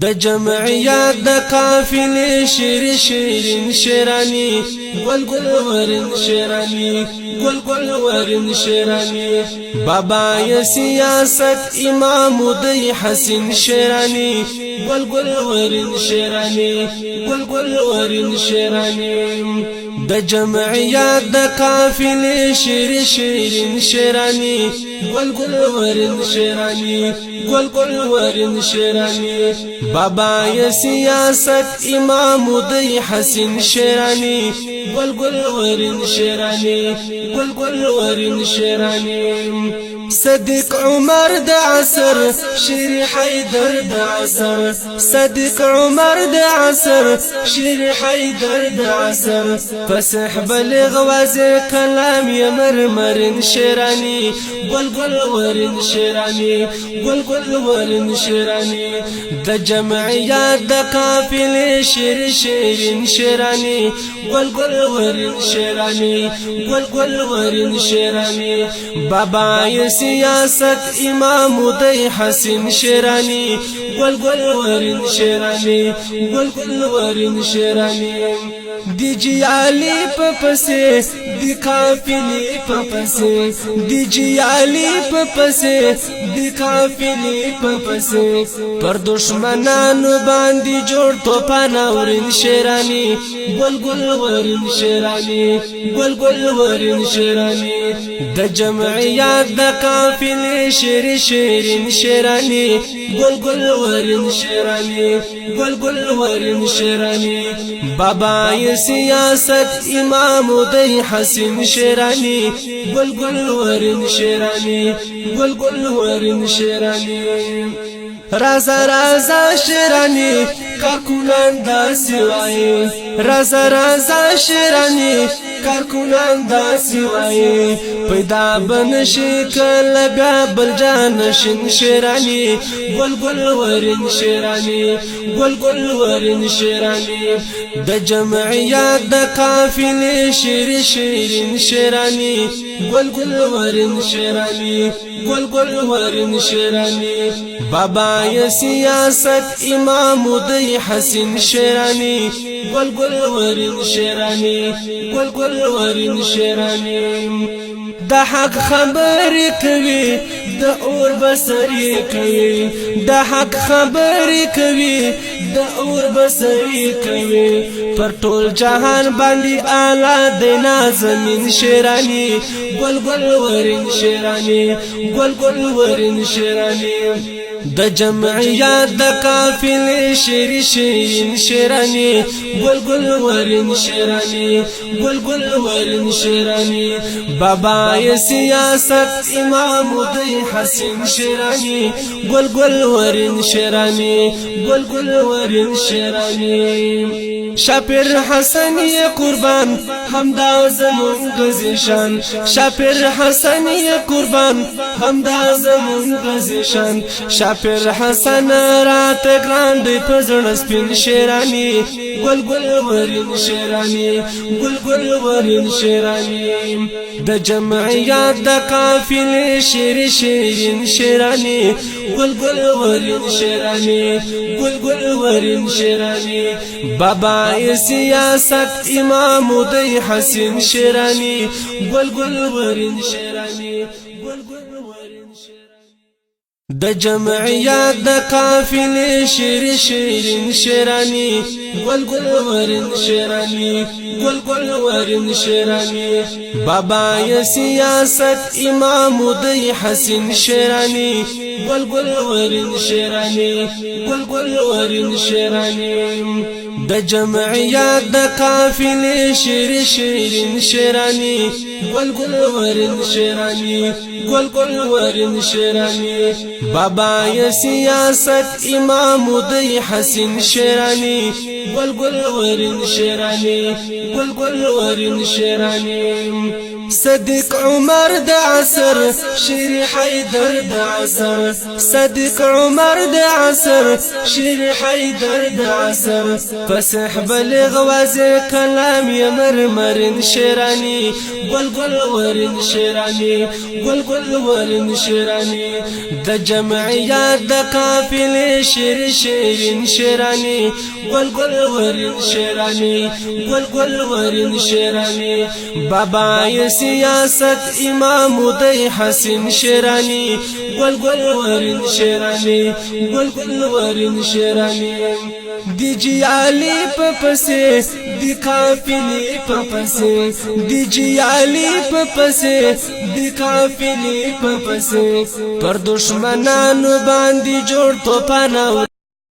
د جمعیت د قافلې شیرین شیرانی گل گل ورن شیرانی گل گل ورن شیرانی بابا ی سیاست امام دی حسین شیرانی گل گل ورن شیرانی گل گل ورن شیرانی د جمعیت د قافلې شیرین شیرانی گل گل ورن شیرانی گل گل ورن شیرانی بابا ی سیاست امام دی حسین شیرانی گل گل ورن شیرانی گل گل ورن شیرانی صدیق عمر د عصر شیر حیدر د عصر صدیق عمر د عصر شیر حیدر د عصر فسح بلغ وزي کلام ی مرمرن شیرانی گل گل ورن شیرانی گل گل ورن شیرانی د جمعیت د قافلې شیرین شیرانی گل گل ورن شیرانی گل گل ورن شیرانی بابا ی سیاست امام دی حسین شیرانی گل گل ورن شیرانی گل گل ورن شیرانی دی جی علی پپسے دی قافلی پپسے دی جی علی پپسے دی قافلی پپسے پر دشمنانو باندې جوړ توپان ورن شیرانی گل گل ورن شیرانی گل گل ورن شیرانی د جمعیت د قافلې شیرین شیرانی گل گل ورن شیرانی گل گل ورن شیرانی بابا ی سیاست امام دی حسین شیرانی گل گل ورن شیرانی گل گل ورن شیرانی رازا رازا شیرانی کارکنان داسی وای رازا رازا شیرانی کارکنان داسی وای پیدا بنشي کله بیا بل جانشین شیرانی گل گل ورن شیرانی گل گل ورن شیرانی د جمعیت د قافلې شیرین شیرانی گل گل ورن شیرانی گل گل ورن شیرانی بابا ی سیاست امام دی حسین شیرانی گل گل ورن شیرانی گل گل ورن شیرانی د حق خبرې کوي د اور بصری کوي د حق خبرې کوي د اور بصری کوي پر ټول جهان باندې اعلی د نازمین شیرانی گل گل ورن شیرانی گل گل ورن شیرانی د جمعیت د قافلې شیرین شیرانی گل گل ورن شیرانی گل گل ورن شیرانی بابا ی سیاست امام دی حسین شیرانی گل گل ورن شیرانی گل گل ورن شیرانی شاپر حسن ی قربان همدا زمون گزیشان شاپر حسن ی قربان همدا زمون گزیشان شاپر حسن رات ګران دی پزړ سپین شیرانی گل گل ورن شیرانی گل گل ورن شیرانی د جمعیت د قافلې شیرین شیرانی گل گل ورن شیرانی گل گل ورن شیرانی بابا ی سیاست امام دی حسین شیرانی گل گل ورن شیرانی گل گل ورن شیرانی د جمعیت د قافلې شیرین شیرانی گل گل ورن شیرانی گل گل ورن شیرانی بابا ی سیاست امام دی حسین شیرانی گل گل ورن شیرانی گل گل ورن شیرانی د جمعیت د قافلې شیرین شیرانی گل گل ورن شیرانی گل گل ورن شیرانی بابا ی سیاست امام دی حسین شیرانی گل گل ورن شیرانی گل گل ورن شیرانی صدیق عمر د عصر شیر حیدر د عصر صدیق عمر د عصر شیر حیدر د عصر فسح بلغ واضح کلام ی مرمرن شیرانی گل گل ورن شیرانی گل گل ورن شیرانی د جمعیات د قافله شیر شیرین شیرانی گل گل ورن شیرانی گل گل ورن شیرانی بابا سیاست امام دی حسن شیرانی گل گل ورن شیرانی گل گل ورن شیرانی دی جی علی پپسے دی قافلی پپسے دی جی علی پپسے دی قافلی پپسے پر دشمنانو باندې جوړ تو پانا